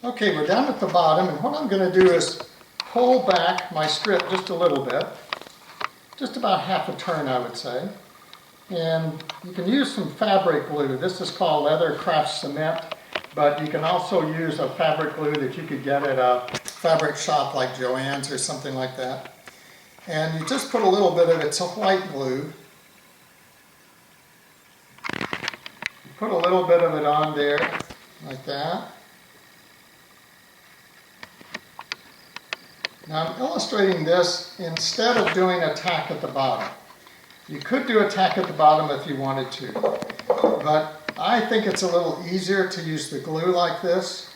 Okay, we're down at the bottom, and what I'm going to do is pull back my strip just a little bit, just about half a turn, I would say. And you can use some fabric glue. This is called leather craft cement, but you can also use a fabric glue that you could get at a fabric shop like Joann's or something like that. And you just put a little bit of it's a white glue. You put a little bit of it on there, like that. Now I'm illustrating this instead of doing a tack at the bottom. You could do a tack at the bottom if you wanted to, but I think it's a little easier to use the glue like this,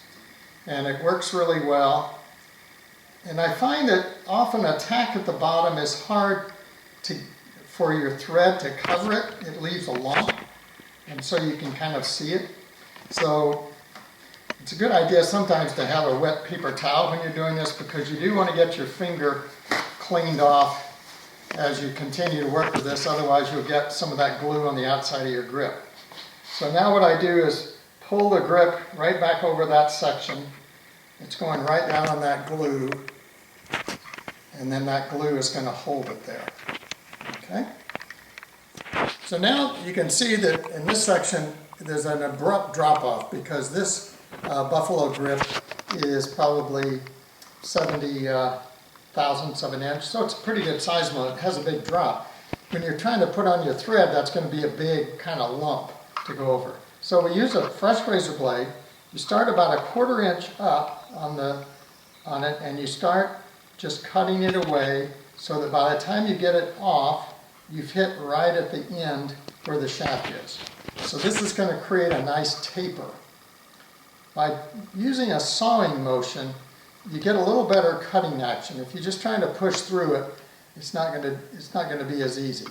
and it works really well. And I find that often a tack at the bottom is hard for your thread to cover it. It leaves a lump, and so you can kind of see it. So it's a good idea sometimes to have a wet paper towel when you're doing this, because you do want to get your finger cleaned off as you continue to work with this, otherwise you'll get some of that glue on the outside of your grip. So now what I do is pull the grip right back over that section. It's going right down on that glue, and then that glue is going to hold it there. Okay? So now you can see that in this section there's an abrupt drop-off, because this buffalo grip is probably 70 thousandths of an inch, so it's a pretty good size one. It has a big drop. When you're trying to put on your thread, that's going to be a big kind of lump to go over. So we use a fresh razor blade. You start about a 1/4 inch up on it, and you start just cutting it away so that by the time you get it off, you've hit right at the end where the shaft is. So this is going to create a nice taper. By using a sawing motion, you get a little better cutting action. If you're just trying to push through it, it's not going to be as easy.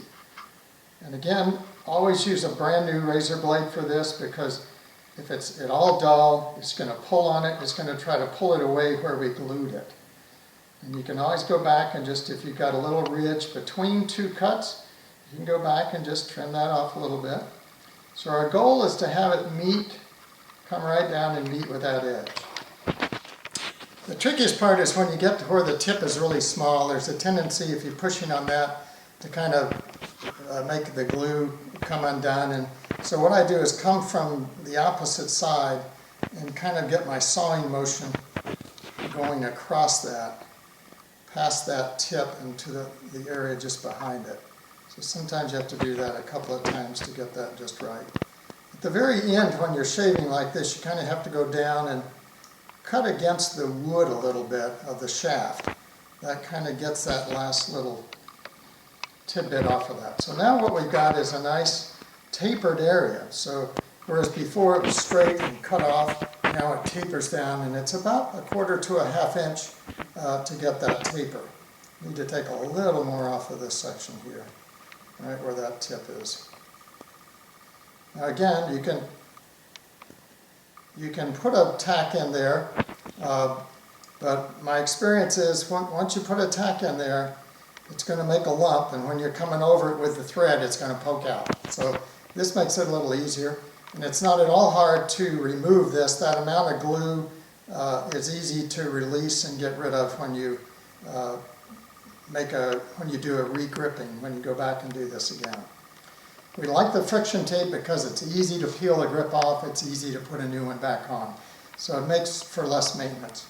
And again, always use a brand new razor blade for this, because if it's at all dull, it's going to pull on it. It's going to try to pull it away where we glued it. And you can always go back and just, if you've got a little ridge between two cuts, you can go back and just trim that off a little bit. So our goal is to have it meet, come right down and meet with that edge. The trickiest part is when you get to where the tip is really small. There's a tendency, if you're pushing on that, to kind of make the glue come undone. And so what I do is come from the opposite side and kind of get my sawing motion going across that, past that tip into the area just behind it. So sometimes you have to do that a couple of times to get that just right. At the very end, when you're shaving like this, you kind of have to go down and cut against the wood a little bit of the shaft. That kind of gets that last little tidbit off of that. So now what we've got is a nice tapered area. So whereas before it was straight and cut off, now it tapers down, and it's about a 1/4 to a 1/2 inch to get that taper. Need to take a little more off of this section here, right where that tip is. Now again, you can put a tack in there, but my experience is once you put a tack in there, it's going to make a lump, and when you're coming over it with the thread, it's going to poke out. So this makes it a little easier, and it's not at all hard to remove this. That amount of glue is easy to release and get rid of when you do a re-gripping, when you go back and do this again. We like the friction tape because it's easy to peel the grip off, it's easy to put a new one back on. So it makes for less maintenance.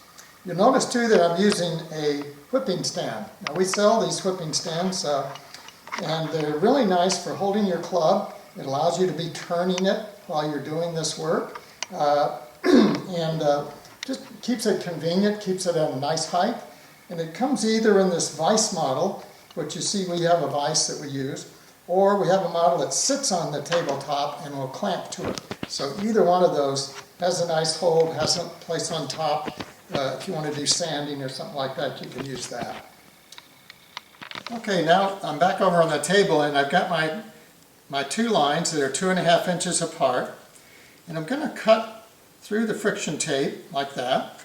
You'll notice too that I'm using a whipping stand. Now we sell these whipping stands, and they're really nice for holding your club. It allows you to be turning it while you're doing this work, and just keeps it convenient, keeps it at a nice height. And it comes either in this vise model, which you see we have a vise that we use, or we have a model that sits on the tabletop and will clamp to it. So either one of those has a nice hold, has a place on top. If you want to do sanding or something like that, you can use that. Okay, now I'm back over on the table, and I've got my two lines that are 2.5 inches apart. And I'm going to cut through the friction tape like that.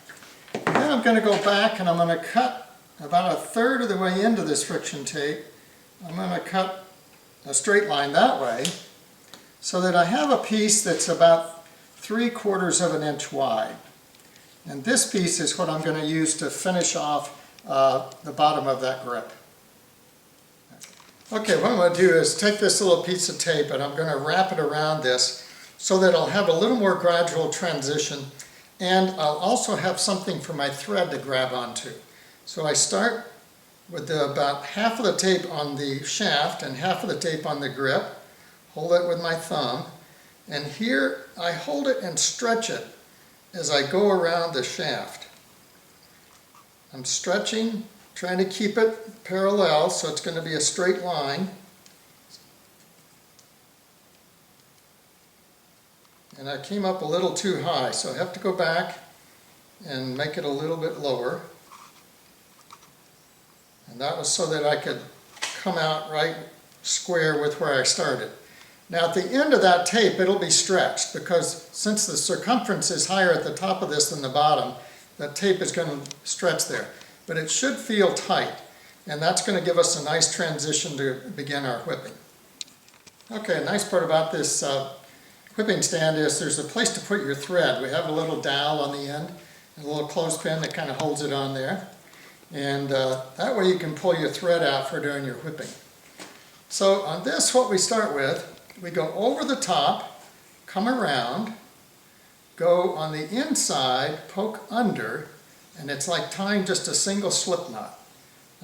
And then I'm going to go back and I'm going to cut about 1/3 of the way into this friction tape. I'm going to cut a straight line that way, so that I have a piece that's about 3/4 of an inch wide. And this piece is what I'm going to use to finish off the bottom of that grip. Okay, what I'm going to do is take this little piece of tape and I'm going to wrap it around this so that I'll have a little more gradual transition, and I'll also have something for my thread to grab onto. So I start with about half of the tape on the shaft and half of the tape on the grip, hold it with my thumb, and here I hold it and stretch it as I go around the shaft. I'm stretching, trying to keep it parallel so it's going to be a straight line. And I came up a little too high, so I have to go back and make it a little bit lower. And that was so that I could come out right square with where I started. Now at the end of that tape it'll be stretched, because since the circumference is higher at the top of this than the bottom, that tape is going to stretch there. But it should feel tight, and that's going to give us a nice transition to begin our whipping. Okay, a nice part about this whipping stand is there's a place to put your thread. We have a little dowel on the end, and a little clothespin that kind of holds it on there. And that way you can pull your thread out for doing your whipping. So on this, what we start with, we go over the top, come around, go on the inside, poke under, and it's like tying just a single slip knot.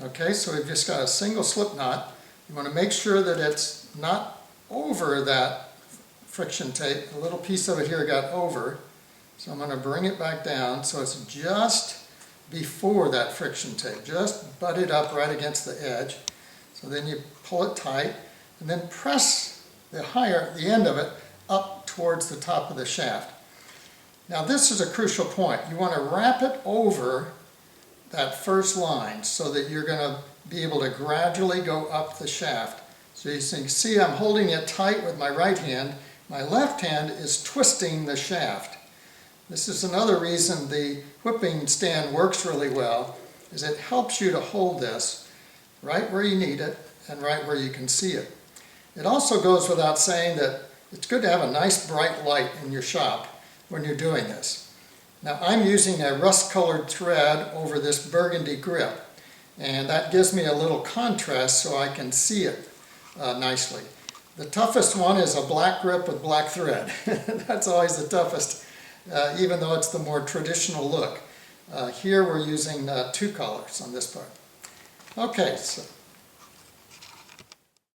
Okay, so we've just got a single slip knot. You want to make sure that it's not over that friction tape. A little piece of it here got over, so I'm going to bring it back down so it's just before that friction tape, just butt it up right against the edge. So then you pull it tight and then press the end of it up towards the top of the shaft. Now this is a crucial point. You want to wrap it over that first line so that you're going to be able to gradually go up the shaft. So you can see I'm holding it tight with my right hand. My left hand is twisting the shaft. This is another reason the whipping stand works really well, is it helps you to hold this right where you need it and right where you can see it. It also goes without saying that it's good to have a nice bright light in your shop when you're doing this. Now I'm using a rust-colored thread over this burgundy grip, and that gives me a little contrast so I can see it nicely. The toughest one is a black grip with black thread. That's always the toughest, even though it's the more traditional look. Here we're using two colors on this part. Okay, so